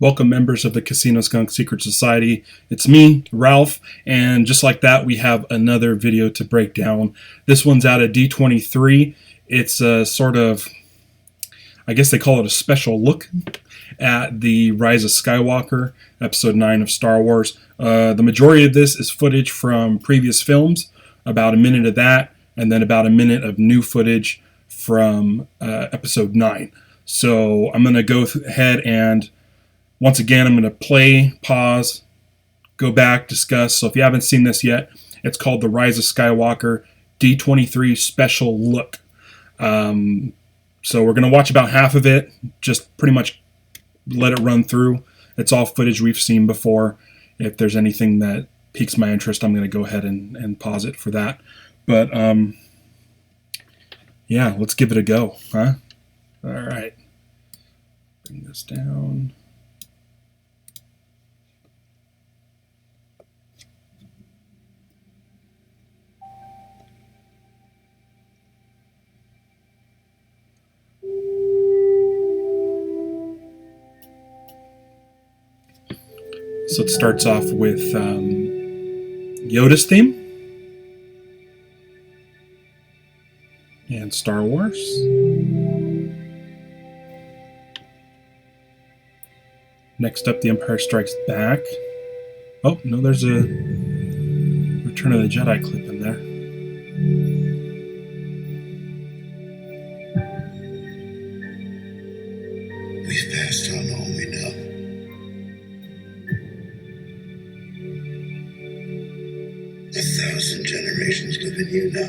Welcome, members of the Casino Skunk Secret Society. It's me, Ralph, and just like that, we have another video to break down. This one's out of D23. It's a sort of, I guess they call it a special look at the Rise of Skywalker, Episode 9 of Star Wars. The majority of this is footage from previous films, about a minute of that, and then about a minute of new footage from Episode 9. So I'm going to go ahead and once again, I'm going to play, pause, go back, discuss. So if you haven't seen this yet, it's called The Rise of Skywalker D23 Special Look. So we're going to watch about half of it, just pretty much let it run through. It's all footage we've seen before. If there's anything that piques my interest, I'm going to go ahead and pause it for that. But yeah, let's give it a go, huh? All right. Bring this down. So it starts off with Yoda's theme and Star Wars. Next up, The Empire Strikes Back. Oh, no, there's a Return of the Jedi clip in there. We've passed on all we know. A 1,000 generations live in you now.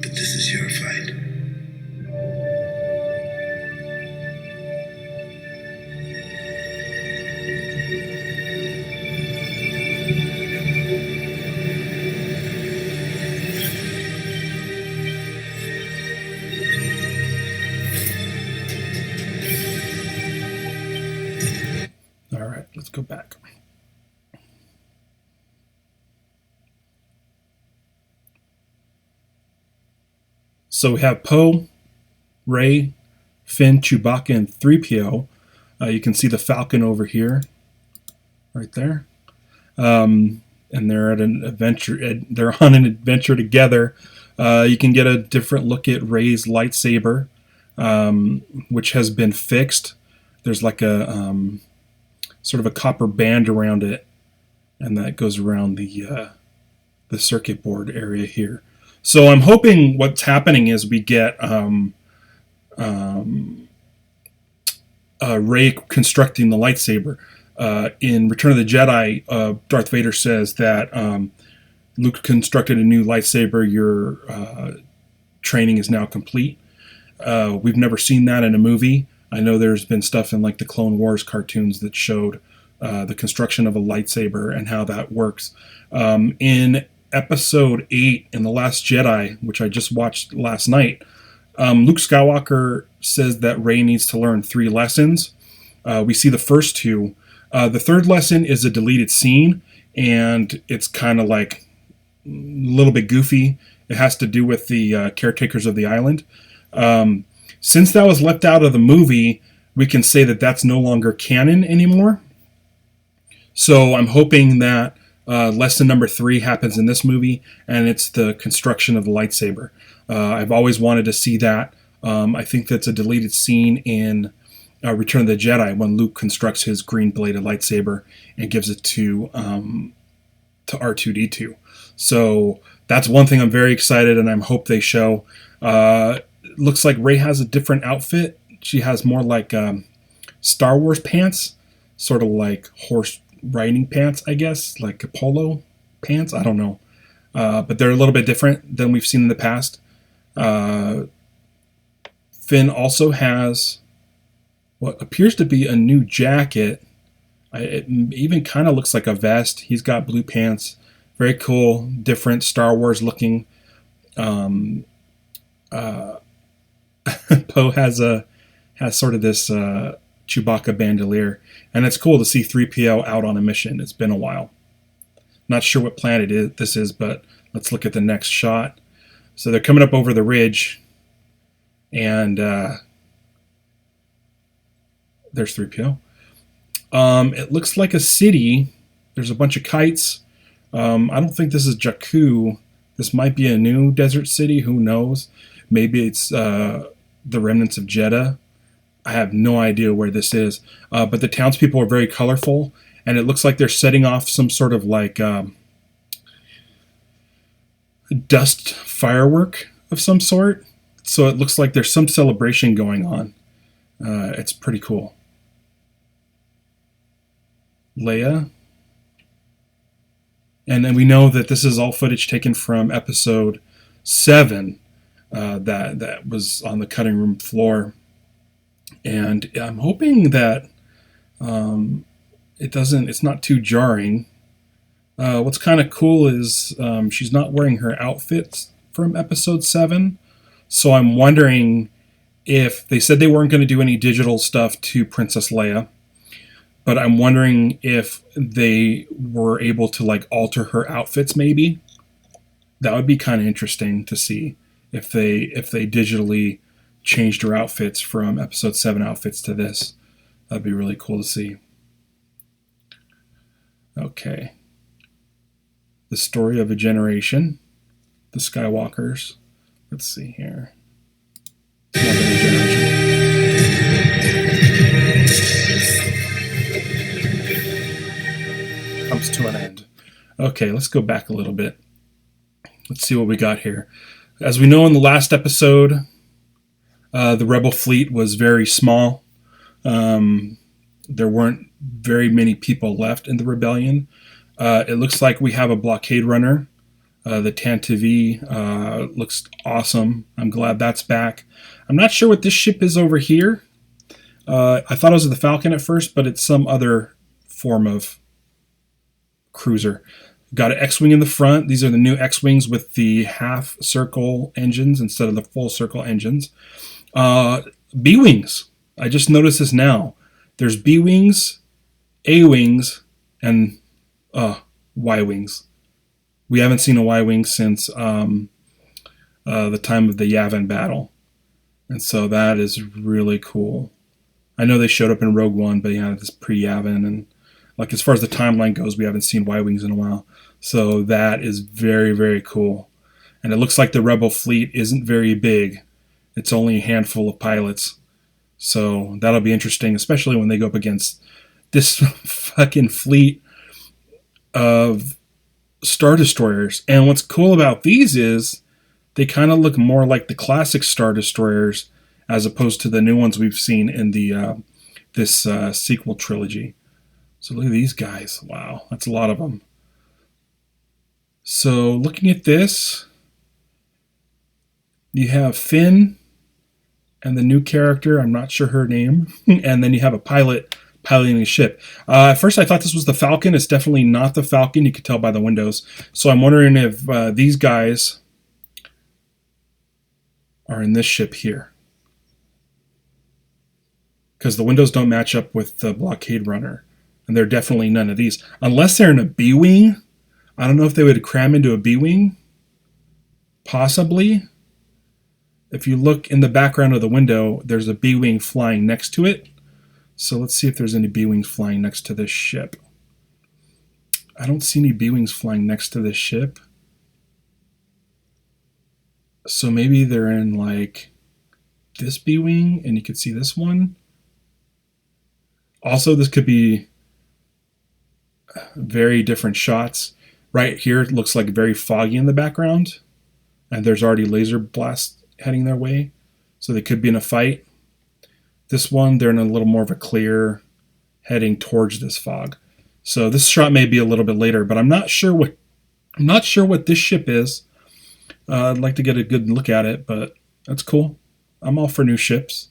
But this is your fight. All right, let's go back. So we have Poe, Rey, Finn, Chewbacca, and 3PO. You can see the Falcon over here, right there. And they're at an adventure. They're on an adventure together. You can get a different look at Rey's lightsaber, which has been fixed. There's like a sort of a copper band around it, and that goes around the circuit board area here. So I'm hoping what's happening is we get Rey constructing the lightsaber. In Return of the Jedi, Darth Vader says that Luke constructed a new lightsaber. Your training is now complete. We've never seen that in a movie. I know there's been stuff in like the Clone Wars cartoons that showed the construction of a lightsaber and how that works. In Episode 8 in The Last Jedi, which I just watched last night, Luke Skywalker says that Rey needs to learn 3 lessons. We see the first 2. The third lesson is a deleted scene, and it's kind of like a little bit goofy. It has to do with the caretakers of the island. Since that was left out of the movie, we can say that that's no longer canon anymore. So I'm hoping that lesson number 3 happens in this movie, and it's the construction of the lightsaber. I've always wanted to see that. I think that's a deleted scene in Return of the Jedi when Luke constructs his green-bladed lightsaber and gives it to R2-D2. So that's one thing I'm very excited, and I hope they show. Looks like Rey has a different outfit. She has more like Star Wars pants, sort of like horse riding pants, I guess, like a polo pants. I don't know. But they're a little bit different than we've seen in the past. Finn also has what appears to be a new jacket. It even kind of looks like a vest. He's got blue pants. Very cool, different Star Wars looking. Poe has sort of this Chewbacca bandolier, and it's cool to see 3PO out on a mission. It's been a while. Not sure what planet this is, but let's look at the next shot. So they're coming up over the ridge, and there's 3PO. It looks like a city. There's a bunch of kites. I don't think this is Jakku. This might be a new desert city. Who knows? Maybe it's the remnants of Jeddah. I have no idea where this is. But the townspeople are very colorful, and it looks like they're setting off some sort of like dust firework of some sort. So it looks like there's some celebration going on. It's pretty cool. Leia. And then we know that this is all footage taken from episode 7 that was on the cutting room floor. And I'm hoping that it's not too jarring. What's kind of cool is she's not wearing her outfits from episode 7. So I'm wondering if they said they weren't going to do any digital stuff to Princess Leia. But I'm wondering if they were able to like alter her outfits maybe. That would be kind of interesting to see if they digitally changed her outfits from episode 7 outfits to this. That'd be really cool to see. Okay. The story of a generation. The Skywalkers. Let's see here. Comes to an end. Okay, let's go back a little bit. Let's see what we got here. As we know in the last episode, the Rebel fleet was very small. There weren't very many people left in the rebellion. It looks like we have a blockade runner. The Tantive looks awesome. I'm glad that's back. I'm not sure what this ship is over here. I thought it was the Falcon at first, but it's some other form of cruiser. Got an X-Wing in the front. These are the new X-Wings with the half-circle engines instead of the full-circle engines. B-Wings. I just noticed this now. There's B-Wings, A-Wings, and Y-Wings. We haven't seen a Y-Wing since the time of the Yavin battle. And so that is really cool. I know they showed up in Rogue One, but yeah, it's pre-Yavin, and like as far as the timeline goes, we haven't seen Y-Wings in a while. So that is very, very cool. And it looks like the Rebel fleet isn't very big. It's only a handful of pilots. So that'll be interesting, especially when they go up against this fucking fleet of Star Destroyers. And what's cool about these is they kind of look more like the classic Star Destroyers as opposed to the new ones we've seen in the this sequel trilogy. So look at these guys. Wow, that's a lot of them. So looking at this, you have Finn and the new character. I'm not sure her name. And then you have a pilot piloting a ship. At first I thought this was the Falcon. It's definitely not the Falcon. You could tell by the windows. So I'm wondering if these guys are in this ship here. Because the windows don't match up with the blockade runner. And they're definitely none of these. Unless they're in a B-Wing. I don't know if they would cram into a B-Wing. Possibly. If you look in the background of the window, there's a B-Wing flying next to it. So let's see if there's any B-Wings flying next to this ship. I don't see any B-Wings flying next to this ship. So maybe they're in like this B-Wing and you could see this one. Also, this could be very different shots. Right here, it looks like very foggy in the background. And there's already laser blasts heading their way. So they could be in a fight. This one, they're in a little more of a clear, heading towards this fog. So this shot may be a little bit later, but I'm not sure what this ship is. I'd like to get a good look at it, but that's cool. I'm all for new ships.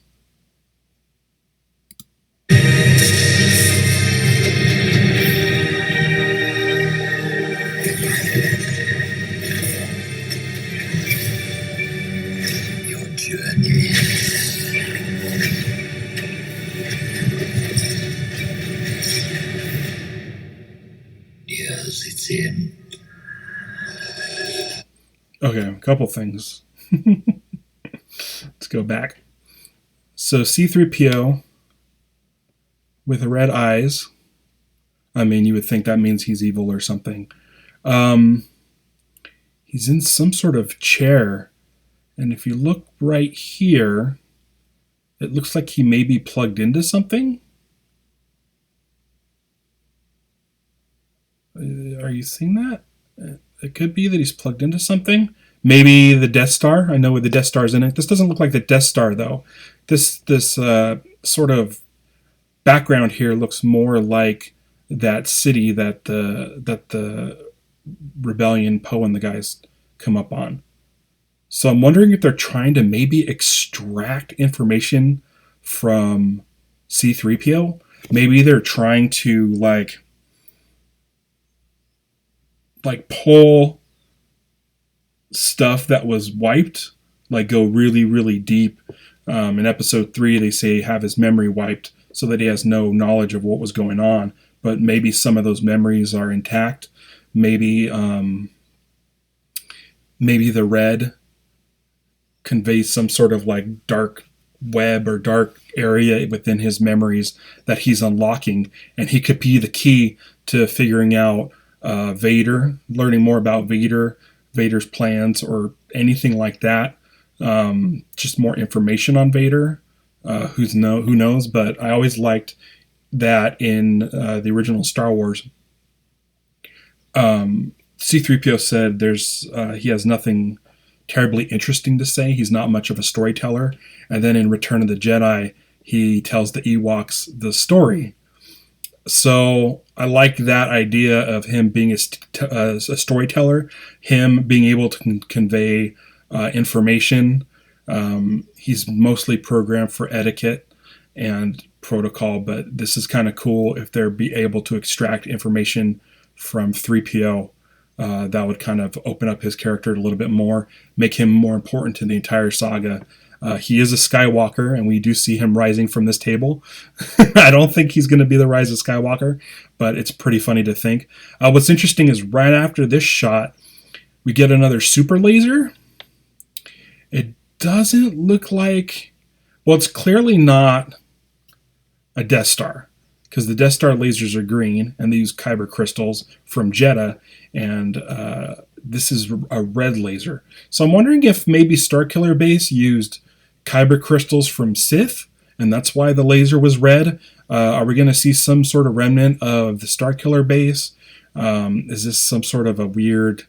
Okay, a couple things. Let's go back. So C3PO with red eyes. I mean, you would think that means he's evil or something. Um, he's in some sort of chair. And if you look right here, it looks like he may be plugged into something. Are you seeing that? It could be that he's plugged into something. Maybe the Death Star. I know the Death Star's in it. This doesn't look like the Death Star though. This sort of background here looks more like that city that the rebellion Poe and the guys come up on. So I'm wondering if they're trying to maybe extract information from C3PO. Maybe they're trying to like pull stuff that was wiped, like go really, really deep. In episode 3, they say have his memory wiped so that he has no knowledge of what was going on. But maybe some of those memories are intact. Maybe maybe the red conveys some sort of like dark web or dark area within his memories that he's unlocking, and he could be the key to figuring out Vader, learning more about Vader's plans, or anything like that. Just more information on Vader. Who knows? But I always liked that in the original Star Wars. C3PO said he has nothing terribly interesting to say. He's not much of a storyteller. And then in Return of the Jedi, he tells the Ewoks the story. So I like that idea of him being a storyteller, him being able to convey information. He's mostly programmed for etiquette and protocol, but this is kind of cool if they're be able to extract information from 3PO. That would kind of open up his character a little bit more, make him more important to the entire saga. He is a Skywalker, and we do see him rising from this table. I don't think he's going to be the rise of Skywalker, but it's pretty funny to think. What's interesting is right after this shot, we get another super laser. It doesn't look like... Well, it's clearly not a Death Star, because the Death Star lasers are green, and they use kyber crystals from Jedha, and this is a red laser. So I'm wondering if maybe Starkiller Base used kyber crystals from Sith, and that's why the laser was red. Are we going to see some sort of remnant of the Starkiller Base? Is this some sort of a weird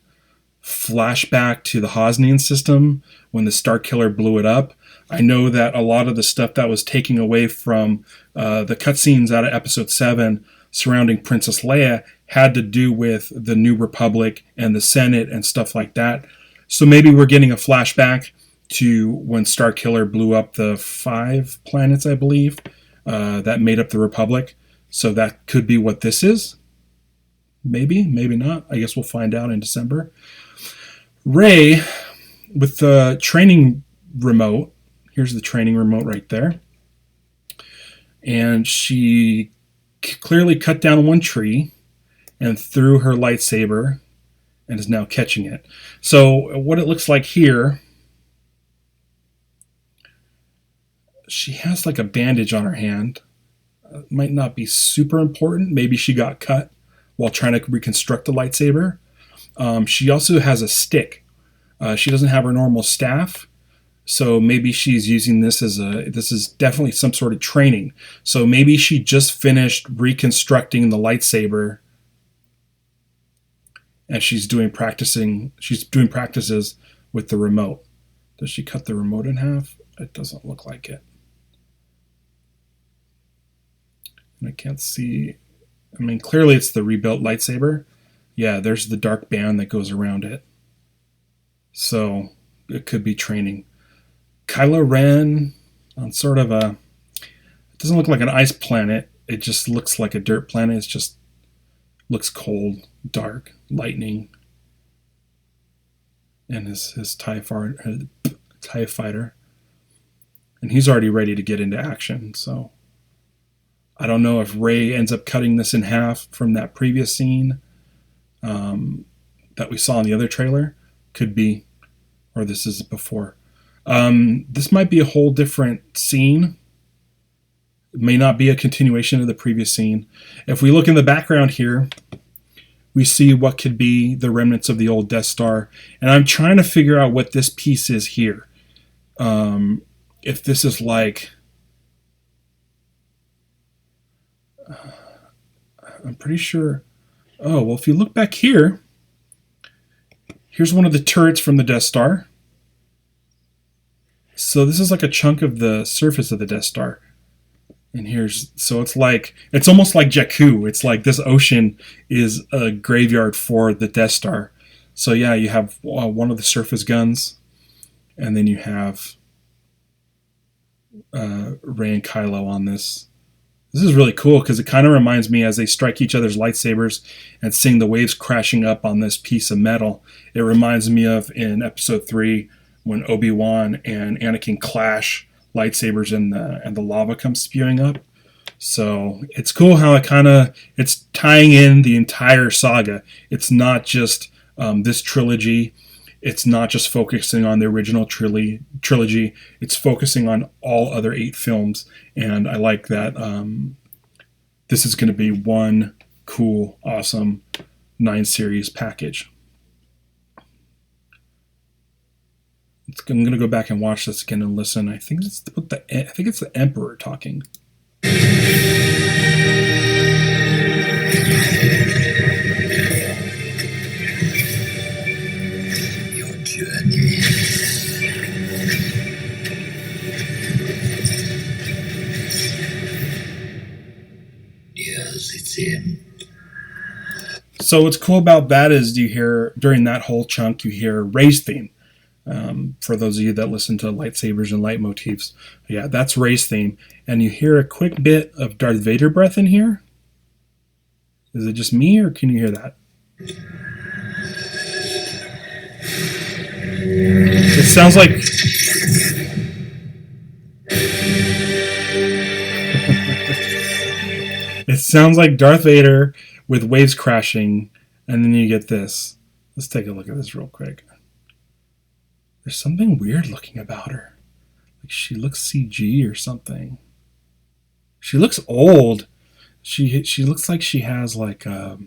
flashback to the Hosnian system when the Starkiller blew it up? I know that a lot of the stuff that was taken away from the cutscenes out of Episode 7 surrounding Princess Leia had to do with the New Republic and the Senate and stuff like that. So maybe we're getting a flashback to when Starkiller blew up the 5 planets, I believe, that made up the Republic. So that could be what this is. Maybe, maybe not. I guess we'll find out in December. Rey, with the training remote, here's the training remote right there. And she clearly cut down one tree and threw her lightsaber and is now catching it. So what it looks like here, she has like a bandage on her hand. Might not be super important. Maybe she got cut while trying to reconstruct the lightsaber. She also has a stick. She doesn't have her normal staff. So maybe she's using this this is definitely some sort of training. So maybe she just finished reconstructing the lightsaber and she's doing practices with the remote. Does she cut the remote in half? It doesn't look like it. And I can't see. I mean, clearly it's the rebuilt lightsaber. Yeah, there's the dark band that goes around it. So it could be training. Kylo Ren on sort of it doesn't look like an ice planet. It just looks like a dirt planet. It just looks cold, dark, lightning. And his TIE fighter. And he's already ready to get into action. So I don't know if Rey ends up cutting this in half from that previous scene that we saw in the other trailer. Could be. or this is before. This might be a whole different scene. It may not be a continuation of the previous scene. If we look in the background here, we see what could be the remnants of the old Death Star. And I'm trying to figure out what this piece is here. If this is like... I'm pretty sure... Oh, well, if you look back here, here's one of the turrets from the Death Star. So this is like a chunk of the surface of the Death Star. And here's, so it's almost like Jakku. It's like this ocean is a graveyard for the Death Star. So yeah, you have one of the surface guns, and then you have Rey and Kylo on this. This is really cool because it kind of reminds me, as they strike each other's lightsabers and seeing the waves crashing up on this piece of metal, it reminds me of in Episode 3 when Obi-Wan and Anakin clash lightsabers and the lava comes spewing up. So it's cool how it's tying in the entire saga. It's not just this trilogy. It's not just focusing on the original trilogy. It's focusing on all other 8 films. And I like that this is going to be one cool, awesome 9-series package. I'm going to go back and watch this again and listen. I think it's the Emperor talking. Yes, it's him. So what's cool about that is you hear, during that whole chunk, you hear Rey's theme. For those of you that listen to lightsabers and leitmotifs. Yeah, that's Rey's theme. And you hear a quick bit of Darth Vader breath in here. Is it just me, or can you hear that? It sounds like... It sounds like Darth Vader with waves crashing, and then you get this. Let's take a look at this real quick. There's something weird looking about her. Like she looks CG or something. She looks old. She looks like she has like a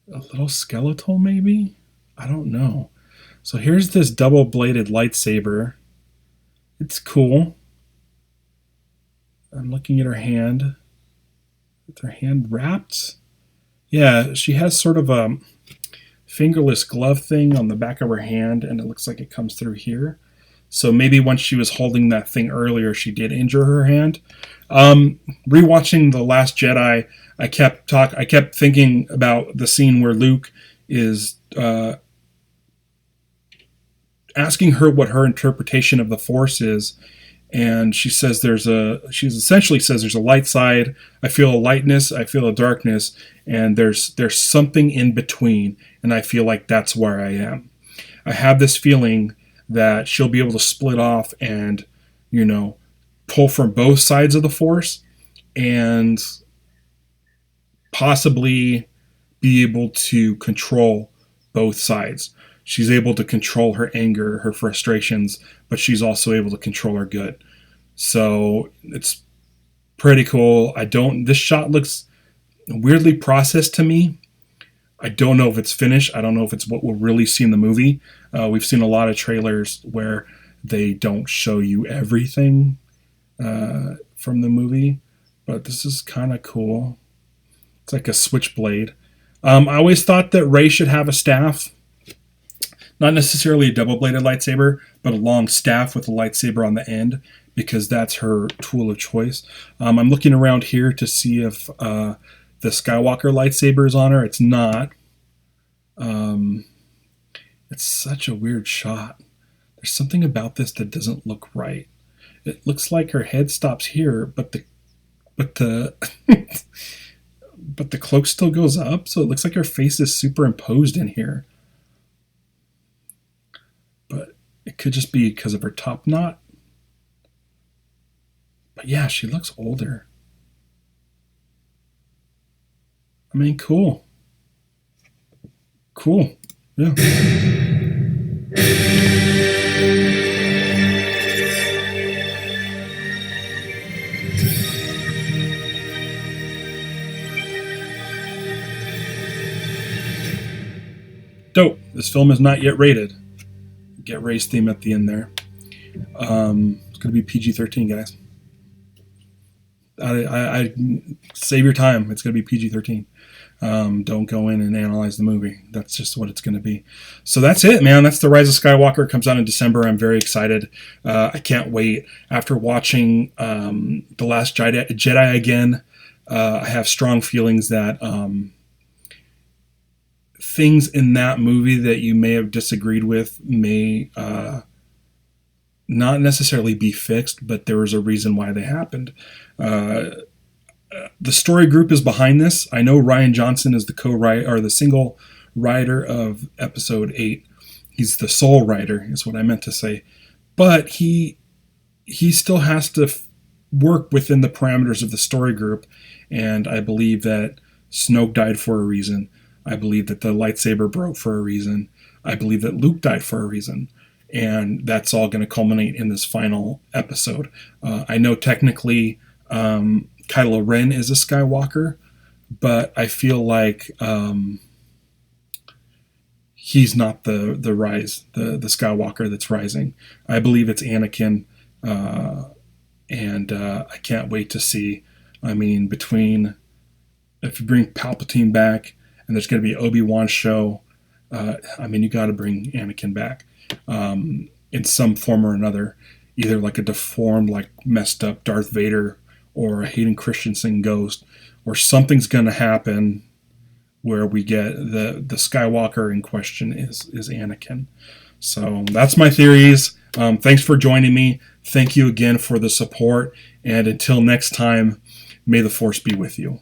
little skeletal maybe? I don't know. So here's this double-bladed lightsaber. It's cool. I'm looking at her hand. With her hand wrapped. Yeah, she has sort of a fingerless glove thing on the back of her hand, and it looks like it comes through here. So maybe once she was holding that thing earlier, she did injure her hand. Rewatching The Last Jedi, I kept thinking about the scene where Luke is asking her what her interpretation of the Force is, and she essentially says there's a light side. I feel a lightness. I feel a darkness, and there's something in between, and I feel like that's where I am. I have this feeling that she'll be able to split off and, pull from both sides of the Force, and possibly be able to control both sides. She's able to control her anger, her frustrations, but she's also able to control her good. So it's pretty cool. This shot looks weirdly processed to me. I don't know if it's finished. I don't know if it's what we'll really see in the movie. We've seen a lot of trailers where they don't show you everything from the movie, but this is kind of cool. It's like a switchblade. I always thought that Rey should have a staff. Not necessarily a double-bladed lightsaber, but a long staff with a lightsaber on the end, because that's her tool of choice. I'm looking around here to see if the Skywalker lightsaber is on her. It's not. It's such a weird shot. There's something about this that doesn't look right. It looks like her head stops here, but the but the cloak still goes up, so it looks like her face is superimposed in here. But it could just be because of her top knot. But yeah, she looks older. I mean, cool. Cool. Yeah. Dope. This film is not yet rated. Get Ray's theme at the end there. It's going to be PG-13, guys. I save your time. It's going to be PG-13. Don't go in and analyze the movie. That's just what it's going to be. So that's it, man. That's The Rise of Skywalker. It comes out in December. I'm very excited. I can't wait. After watching The Last Jedi again, I have strong feelings that things in that movie that you may have disagreed with may not necessarily be fixed, but there was a reason why they happened. The story group is behind this. I know Rian Johnson is the co-writer or the single writer of Episode 8. He's the sole writer, is what I meant to say. But he still has to work within the parameters of the story group, and I believe that Snoke died for a reason. I believe that the lightsaber broke for a reason. I believe that Luke died for a reason. And that's all going to culminate in this final episode. I know technically Kylo Ren is a Skywalker, but I feel like he's not the Skywalker that's rising. I believe it's Anakin, and I can't wait to see. I mean, if you bring Palpatine back, and there's going to be an Obi-Wan show, you got to bring Anakin back in some form or another, either like a deformed, like messed up Darth Vader, or a Hayden Christensen ghost, or something's going to happen where we get the Skywalker in question is Anakin. So that's my theories. Thanks for joining me. Thank you again for the support. And until next time, may the Force be with you.